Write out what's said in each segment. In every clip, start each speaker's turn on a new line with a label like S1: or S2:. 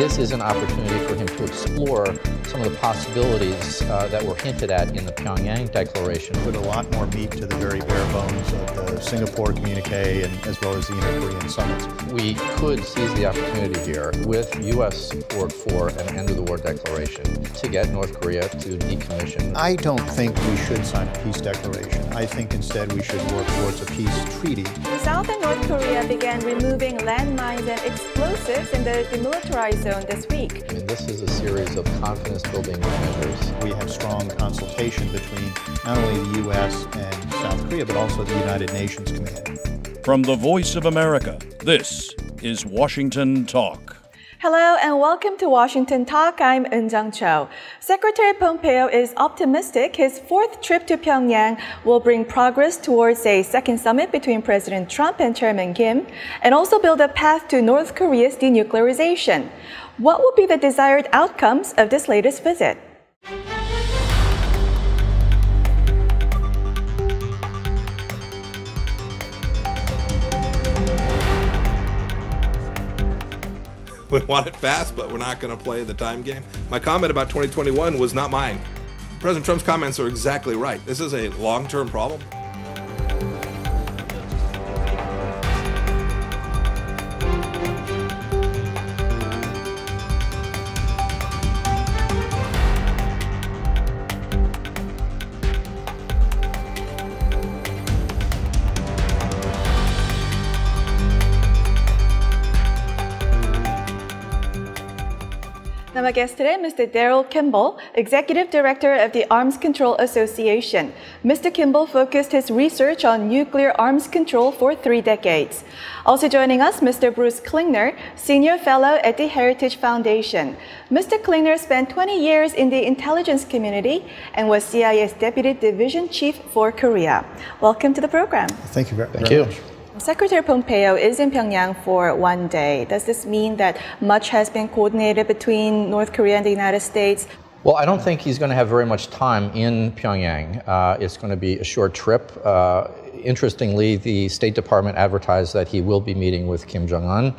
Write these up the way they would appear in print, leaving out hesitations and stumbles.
S1: this is an opportunity for him to explore some of the possibilities that were hinted at in the Pyongyang declaration.
S2: Put a lot more meat to the very bare bones of the Singapore communique and as well as the inter-Korean summits.
S1: We could seize the opportunity here with U.S. support for an end-of-the-war declaration to get North Korea to decommission.
S2: I don't think we should sign a peace declaration. I think instead we should work towards a peace treaty.
S3: South and North Korea began removing landmines and explosives in the demilitarized zone this week.
S1: I mean, this is a series of confidence-building measures.
S2: We have strong consultation between not only the U.S. and South Korea, but also the United Nations Command.
S4: From the Voice of America, this is Washington Talk.
S3: Hello and welcome to Washington Talk. I'm Eun-Jung Cho. Secretary Pompeo is optimistic his fourth trip to Pyongyang will bring progress towards a second summit between President Trump and Chairman Kim, and also build a path to North Korea's denuclearization. What will be the desired outcomes of this latest visit?
S5: We want it fast, but we're not going to play the time game. My comment about 2021 was not mine. President Trump's comments are exactly right. This is a long-term problem.
S3: Now, my guest today, Mr. Daryl Kimball, Executive Director of the Arms Control Association. Mr. Kimball focused his research on nuclear arms control for 3 decades. Also joining us, Mr. Bruce Klingner, Senior Fellow at the Heritage Foundation. Mr. Klingner spent 20 years in the intelligence community and was CIA's Deputy Division Chief for Korea. Welcome to the program.
S2: Thank you very much.
S3: Secretary Pompeo is in Pyongyang for 1 day. Does this mean that much has been coordinated between North Korea and the United States?
S1: Well, I don't think he's going to have very much time in Pyongyang. It's going to be a short trip. Interestingly, the State Department advertised that he will be meeting with Kim Jong-un.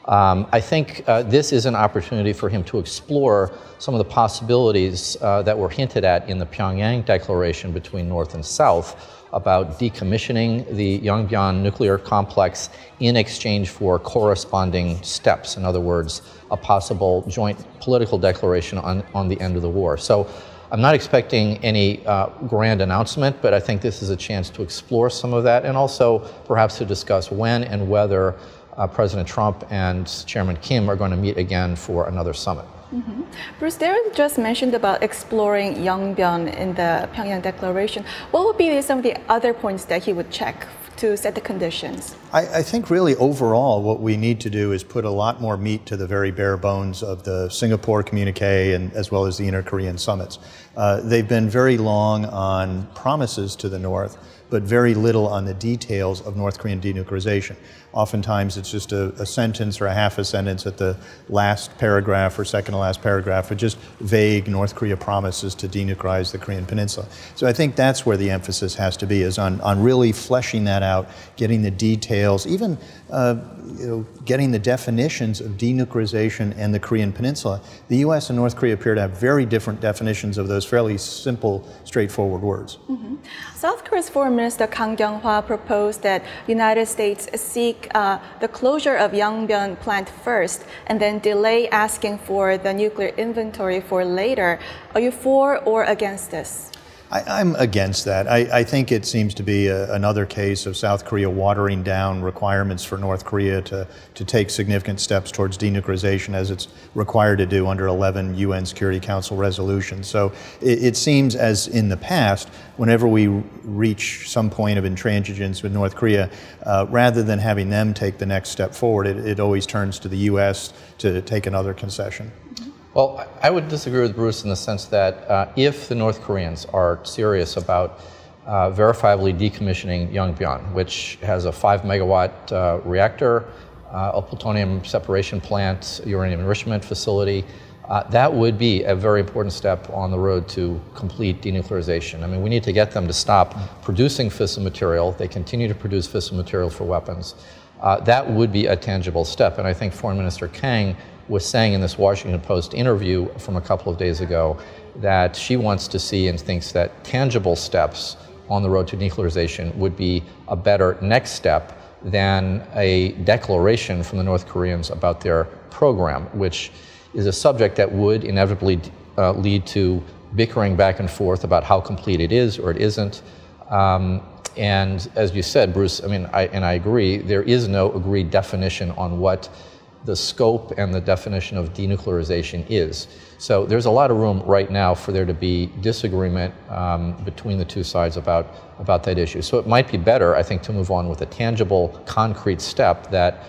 S1: I think this is an opportunity for him to explore some of the possibilities that were hinted at in the Pyongyang declaration between North and South about decommissioning the Yongbyon nuclear complex in exchange for corresponding steps. In other words, a possible joint political declaration on the end of the war. So I'm not expecting any grand announcement, but I think this is a chance to explore some of that and also perhaps to discuss when and whether President Trump and Chairman Kim are going to meet again for another summit.
S3: Bruce, Darren just mentioned about exploring Yongbyon in the Pyongyang Declaration. What would be some of the other points that he would check to set the conditions?
S2: I think really overall what we need to do is put a lot more meat to the very bare bones of the Singapore communique and as well as the inter-Korean summits. They've been very long on promises to the North, but very little on the details of North Korean denuclearization. Oftentimes it's just a sentence or a half a sentence at the last paragraph or second to last paragraph, or just vague North Korea promises to denuclearize the Korean Peninsula. So I think that's where the emphasis has to be, is on really fleshing that out, getting the details, even getting the definitions of denuclearization and the Korean Peninsula. The U.S. and North Korea appear to have very different definitions of those fairly simple, straightforward words.
S3: South Korea's Foreign Minister Kang Kyung-hwa proposed that the United States seek the closure of Yongbyon plant first and then delay asking for the nuclear inventory for later. Are you for or against this?
S2: I'm against that. I think it seems to be another case of South Korea watering down requirements for North Korea to take significant steps towards denuclearization as it's required to do under 11 UN Security Council resolutions. So it seems as in the past, whenever we reach some point of intransigence with North Korea, rather than having them take the next step forward, it always turns to the US to take another concession.
S1: Well, I would disagree with Bruce in the sense that if the North Koreans are serious about verifiably decommissioning Yongbyon, which has a 5-megawatt reactor, a plutonium separation plant, uranium enrichment facility, that would be a very important step on the road to complete denuclearization. I mean, we need to get them to stop producing fissile material. They continue to produce fissile material for weapons. that would be a tangible step. And I think Foreign Minister Kang was saying in this Washington Post interview from a couple of days ago that she wants to see and thinks that tangible steps on the road to denuclearization would be a better next step than a declaration from the North Koreans about their program, which is a subject that would inevitably lead to bickering back and forth about how complete it is or it isn't. And as you said, Bruce, I mean, I agree, there is no agreed definition on what the scope and the definition of denuclearization is. So there's a lot of room right now for there to be disagreement between the two sides about that issue. So it might be better, I think, to move on with a tangible, concrete step that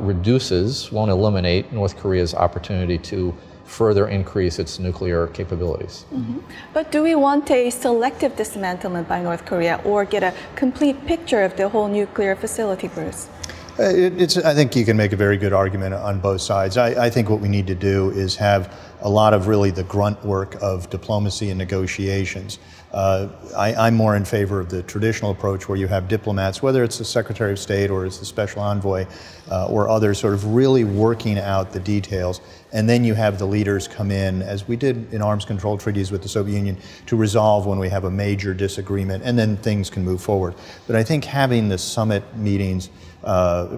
S1: reduces, won't eliminate, North Korea's opportunity to further increase its nuclear capabilities.
S3: Mm-hmm. But do we want a selective dismantlement by North Korea or get a complete picture of the whole nuclear facility, Bruce?
S2: I think you can make a very good argument on both sides. I think what we need to do is have a lot of really the grunt work of diplomacy and negotiations. I'm more in favor of the traditional approach where you have diplomats, whether it's the Secretary of State or it's the Special Envoy or others, sort of really working out the details. And then you have the leaders come in, as we did in arms control treaties with the Soviet Union, to resolve when we have a major disagreement, and then things can move forward. But I think having the summit meetings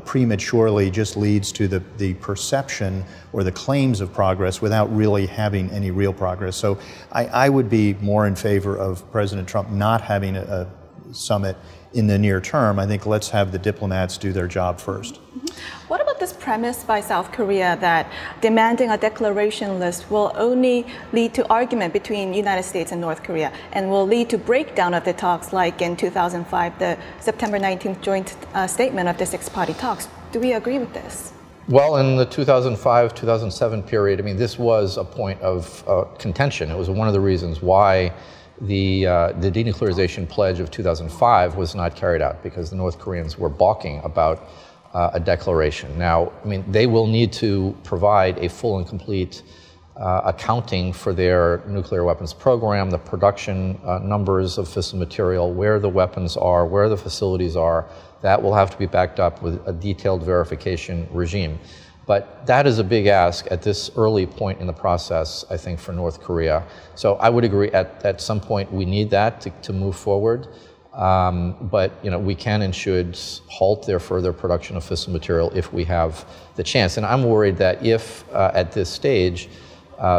S2: prematurely just leads to the perception or the claims of progress without really having any real progress. So I would be more in favor of President Trump not having a summit in the near term. I think let's have the diplomats do their job first.
S3: Mm-hmm. What about this premise by South Korea that demanding a declaration list will only lead to argument between the United States and North Korea and will lead to breakdown of the talks, like in 2005, the September 19th joint statement of the six-party talks? Do we agree with this?
S1: Well, in the 2005-2007 period, I mean, this was a point of contention. It was one of the reasons why the denuclearization pledge of 2005 was not carried out, because the North Koreans were balking about a declaration. Now, I mean, they will need to provide a full and complete accounting for their nuclear weapons program, the production numbers of fissile material, where the weapons are, where the facilities are. That will have to be backed up with a detailed verification regime. But that is a big ask at this early point in the process, I think, for North Korea. So I would agree at some point we need that to move forward. But we can and should halt their further production of fissile material if we have the chance. And I'm worried that if at this stage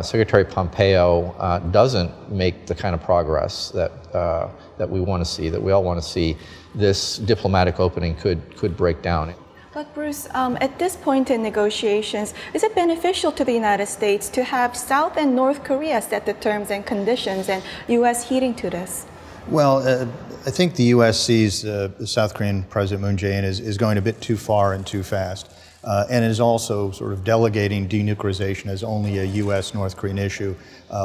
S1: Secretary Pompeo doesn't make the kind of progress that we want to see, that we all want to see, this diplomatic opening could break down.
S3: But Bruce, at this point in negotiations, is it beneficial to the United States to have South and North Korea set the terms and conditions and U.S. heeding to this?
S2: Well, I think the U.S. sees the South Korean President Moon Jae-in is going a bit too far and too fast, and is also sort of delegating denuclearization as only a U.S.-North Korean issue,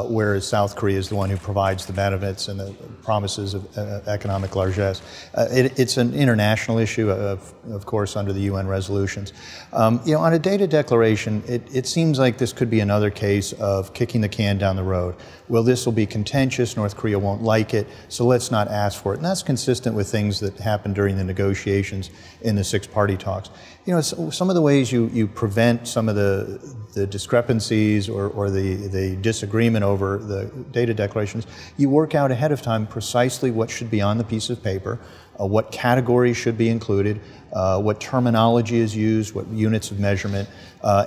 S2: whereas South Korea is the one who provides the benefits and the promises of economic largesse. It's an international issue, of course, under the UN resolutions. On a data declaration, it seems like this could be another case of kicking the can down the road. Well, this will be contentious, North Korea won't like it, so let's not ask for it. And that's consistent with things that happened during the negotiations in the six-party talks. Some of the ways you prevent some of the discrepancies or the disagreement over the data declarations, you work out ahead of time precisely what should be on the piece of paper, what categories should be included, what terminology is used, what units of measurement,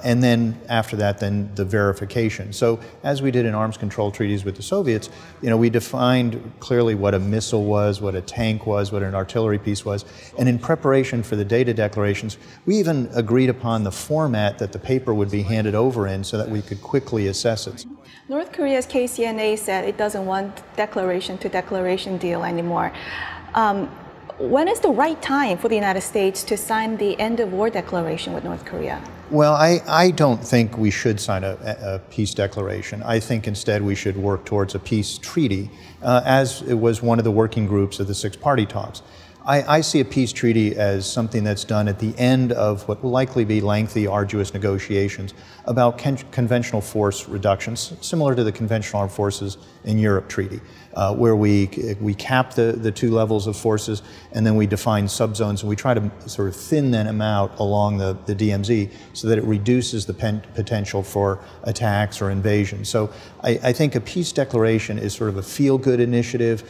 S2: and then after that, then the verification. So as we did in arms control treaties with the Soviets, we defined clearly what a missile was, what a tank was, what an artillery piece was, and in preparation for the data declarations, we even agreed upon the format that the paper would be handed over in so that we could quickly assess it.
S3: North Korea's KCNA said it doesn't want declaration-to-declaration deal anymore. When is the right time for the United States to sign the end-of-war declaration with North Korea?
S2: Well, I don't think we should sign a peace declaration. I think instead we should work towards a peace treaty, as it was one of the working groups of the six-party talks. I see a peace treaty as something that's done at the end of what will likely be lengthy, arduous negotiations about conventional force reductions, similar to the Conventional Armed Forces in Europe treaty, where we cap the two levels of forces and then we define subzones and we try to sort of thin them out along the DMZ so that it reduces the potential for attacks or invasion. So I think a peace declaration is sort of a feel-good initiative.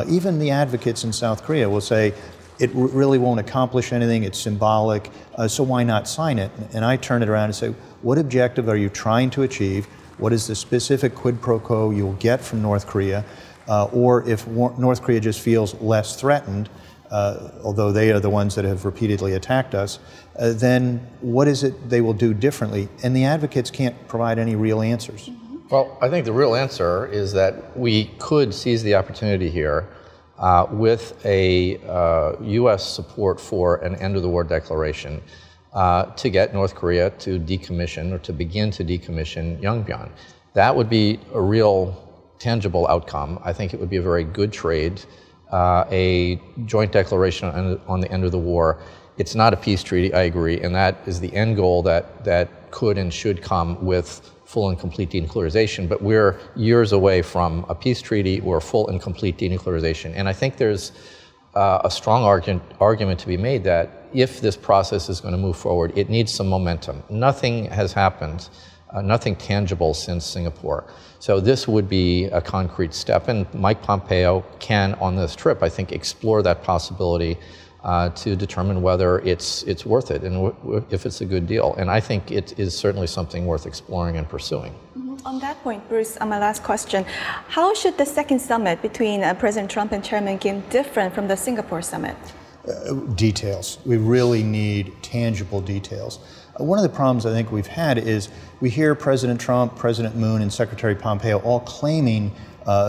S2: Even the advocates in South Korea will say, it really won't accomplish anything, it's symbolic, so why not sign it? And I turn it around and say, what objective are you trying to achieve? What is the specific quid pro quo you'll get from North Korea? Or if North Korea just feels less threatened, although they are the ones that have repeatedly attacked us, then what is it they will do differently? And the advocates can't provide any real answers.
S1: Well, I think the real answer is that we could seize the opportunity here with a U.S. support for an end-of-the-war declaration to get North Korea to decommission or to begin to decommission Yongbyon. That would be a real tangible outcome. I think it would be a very good trade, a joint declaration on the end of the war. It's not a peace treaty, I agree, and that is the end goal that could and should come with full and complete denuclearization, but we're years away from a peace treaty or full and complete denuclearization. And I think there's a strong argument to be made that if this process is going to move forward, it needs some momentum. Nothing has happened, nothing tangible since Singapore. So this would be a concrete step, and Mike Pompeo can, on this trip, I think, explore that possibility to determine whether it's worth it and if it's a good deal. And I think it is certainly something worth exploring and pursuing.
S3: On that point, Bruce, my last question. How should the second summit between President Trump and Chairman Kim differ from the Singapore summit?
S2: Details. We really need tangible details. One of the problems I think we've had is we hear President Trump, President Moon, and Secretary Pompeo all claiming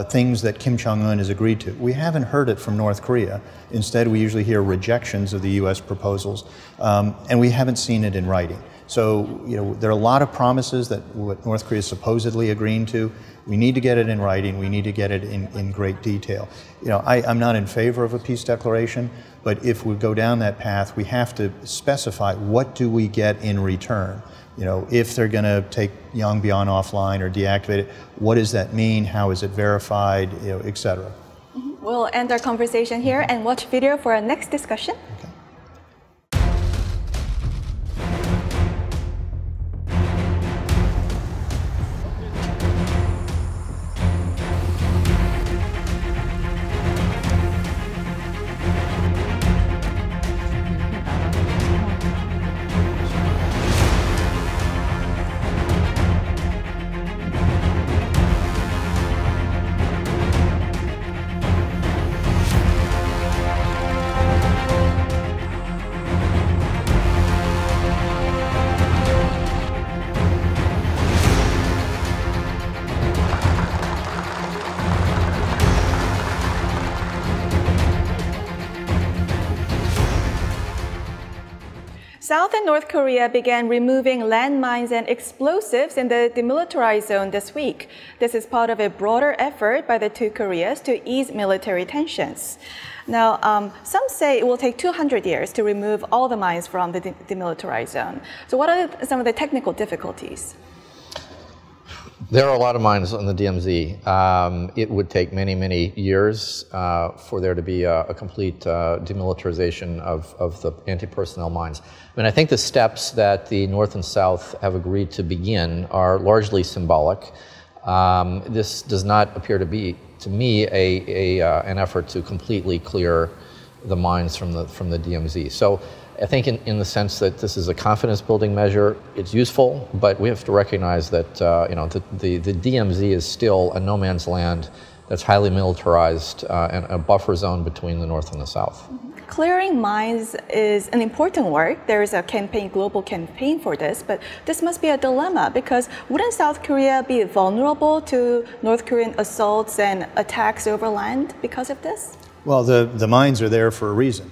S2: things that Kim Jong-un has agreed to. We haven't heard it from North Korea. Instead, we usually hear rejections of the U.S. proposals, and we haven't seen it in writing. So, there are a lot of promises that what North Korea is supposedly agreeing to. We need to get it in writing. We need to get it in great detail. I'm not in favor of a peace declaration, but if we go down that path, we have to specify what do we get in return. If they're going to take Yongbyon offline or deactivate it, what does that mean? How is it verified, et cetera.
S3: We'll end our conversation here and watch video for our next discussion.
S2: Okay.
S3: South and North Korea began removing landmines and explosives in the demilitarized zone this week. This is part of a broader effort by the two Koreas to ease military tensions. Now, some say it will take 200 years to remove all the mines from the demilitarized zone. So what are some of the technical difficulties?
S1: There are a lot of mines on the DMZ. It would take many, many years for there to be a complete demilitarization of the anti-personnel mines. I mean, I think the steps that the North and South have agreed to begin are largely symbolic. This does not appear to be, to me, an effort to completely clear the mines from the DMZ. So I think in the sense that this is a confidence-building measure, it's useful, but we have to recognize that the DMZ is still a no-man's land that's highly militarized and a buffer zone between the North and the South.
S3: Clearing mines is an important work. There is a global campaign for this, but this must be a dilemma because wouldn't South Korea be vulnerable to North Korean assaults and attacks over land because of this?
S2: Well, the mines are there for a reason.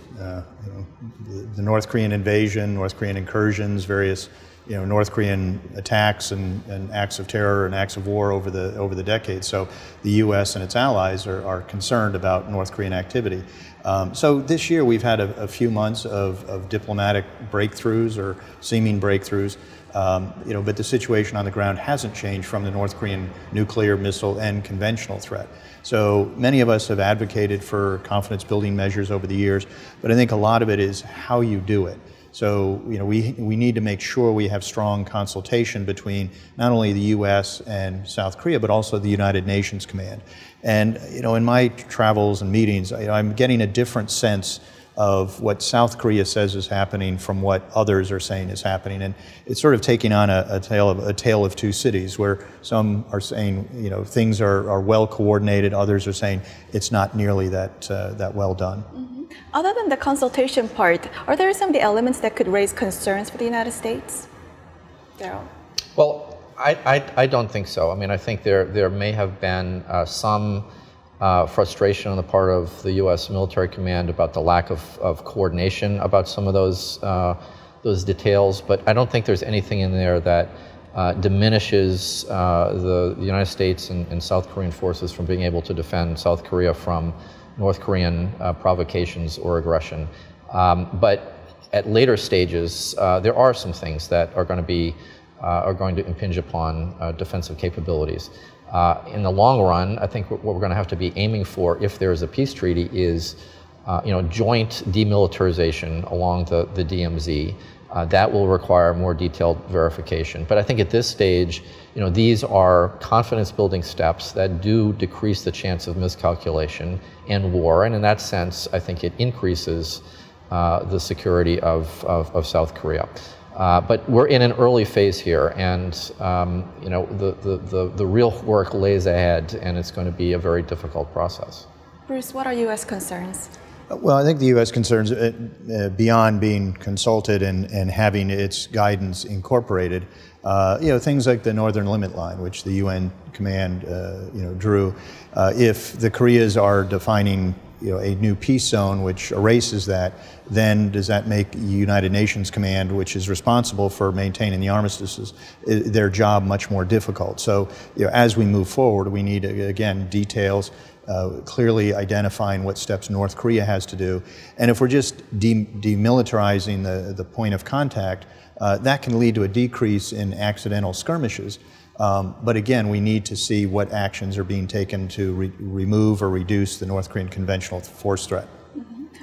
S2: The North Korean invasion, North Korean incursions, various North Korean attacks and acts of terror and acts of war over the decades. So the U.S. and its allies are concerned about North Korean activity. So this year we've had a few months of diplomatic breakthroughs or seeming breakthroughs. But the situation on the ground hasn't changed from the North Korean nuclear, missile, and conventional threat. So many of us have advocated for confidence-building measures over the years, but I think a lot of it is how you do it. So, we need to make sure we have strong consultation between not only the U.S. and South Korea, but also the United Nations Command. And, in my travels and meetings, I'm getting a different sense of what South Korea says is happening from what others are saying is happening. And it's sort of taking on a tale of two cities, where some are saying, things are well coordinated, others are saying it's not nearly that well done.
S3: Mm-hmm. Other than the consultation part, are there some of the elements that could raise concerns for the United States? Daryl?
S1: Well, I don't think so. I mean, I think there may have been some frustration on the part of the U.S. military command about the lack of coordination about some of those details, but I don't think there's anything in there that diminishes the United States and South Korean forces from being able to defend South Korea from North Korean provocations or aggression. But at later stages, there are some things that are going to impinge upon defensive capabilities. In the long run, I think what we're going to have to be aiming for, if there is a peace treaty, is joint demilitarization along the DMZ. That will require more detailed verification. But I think at this stage, these are confidence-building steps that do decrease the chance of miscalculation and war. And in that sense, I think it increases the security of South Korea. But we're in an early phase here, and the real work lays ahead, and it's going to be a very difficult process.
S3: Bruce, what are U.S. concerns?
S2: Well, I think the U.S. concerns, beyond being consulted and having its guidance incorporated, things like the Northern Limit Line, which the UN command, drew. If the Koreas are defining, a new peace zone which erases that, then does that make the United Nations Command, which is responsible for maintaining the armistices, their job much more difficult? So, as we move forward, we need, again, details, clearly identifying what steps North Korea has to do. And if we're just demilitarizing the point of contact, that can lead to a decrease in accidental skirmishes. But again, we need to see what actions are being taken to remove or reduce the North Korean conventional force threat.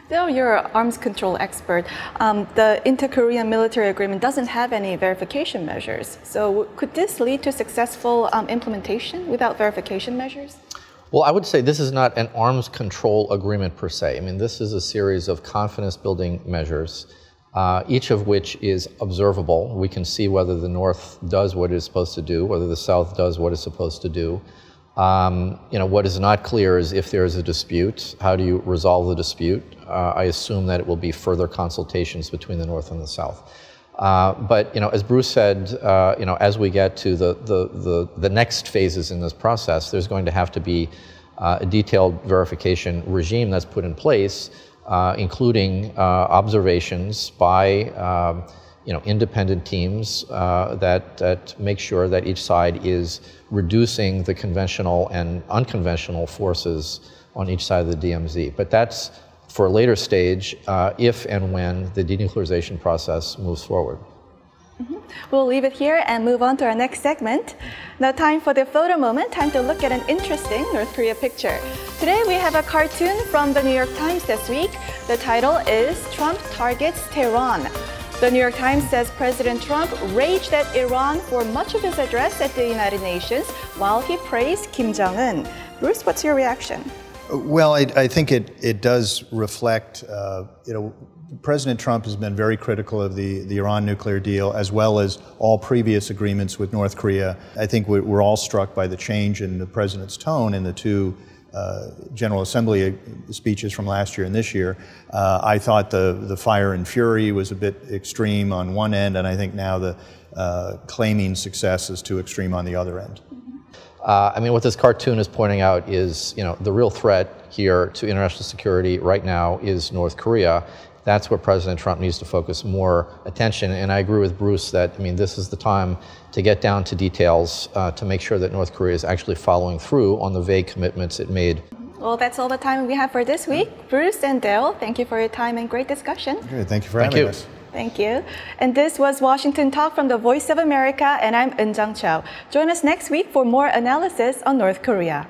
S3: Though you're an arms control expert, the inter-Korean military agreement doesn't have any verification measures. So could this lead to successful implementation without verification measures?
S1: Well, I would say this is not an arms control agreement per se. I mean, this is a series of confidence-building measures, each of which is observable. We can see whether the North does what it's supposed to do, whether the South does what it's supposed to do. What is not clear is if there is a dispute, how do you resolve the dispute? I assume that it will be further consultations between the North and the South. But as Bruce said, as we get to the next phases in this process, there's going to have to be a detailed verification regime that's put in place, including observations by independent teams that make sure that each side is reducing the conventional and unconventional forces on each side of the DMZ. But that's for a later stage, if and when the denuclearization process moves forward.
S3: We'll leave it here and move on to our next segment. Now, time for the photo moment, time to look at an interesting North Korea picture. Today we have a cartoon from the New York Times this week. The title is Trump Targets Tehran. The New York Times says President Trump raged at Iran for much of his address at the United Nations while he praised Kim Jong-un. Bruce, what's your reaction?
S2: Well, I think it does reflect, President Trump has been very critical of the Iran nuclear deal, as well as all previous agreements with North Korea. I think we're all struck by the change in the president's tone in the two General Assembly speeches from last year and this year. I thought the fire and fury was a bit extreme on one end, and I think now the claiming success is too extreme on the other end.
S1: What this cartoon is pointing out is, the real threat here to international security right now is North Korea. that's where President Trump needs to focus more attention. And I agree with Bruce that, I mean, this is the time to get down to details to make sure that North Korea is actually following through on the vague commitments it made.
S3: Well, that's all the time we have for this week. Bruce and Daryl, thank you for your time and great discussion.
S2: Good. Thank you for having us.
S3: Thank you. And this was Washington Talk from the Voice of America, and I'm Eun Jung Cho. Join us next week for more analysis on North Korea.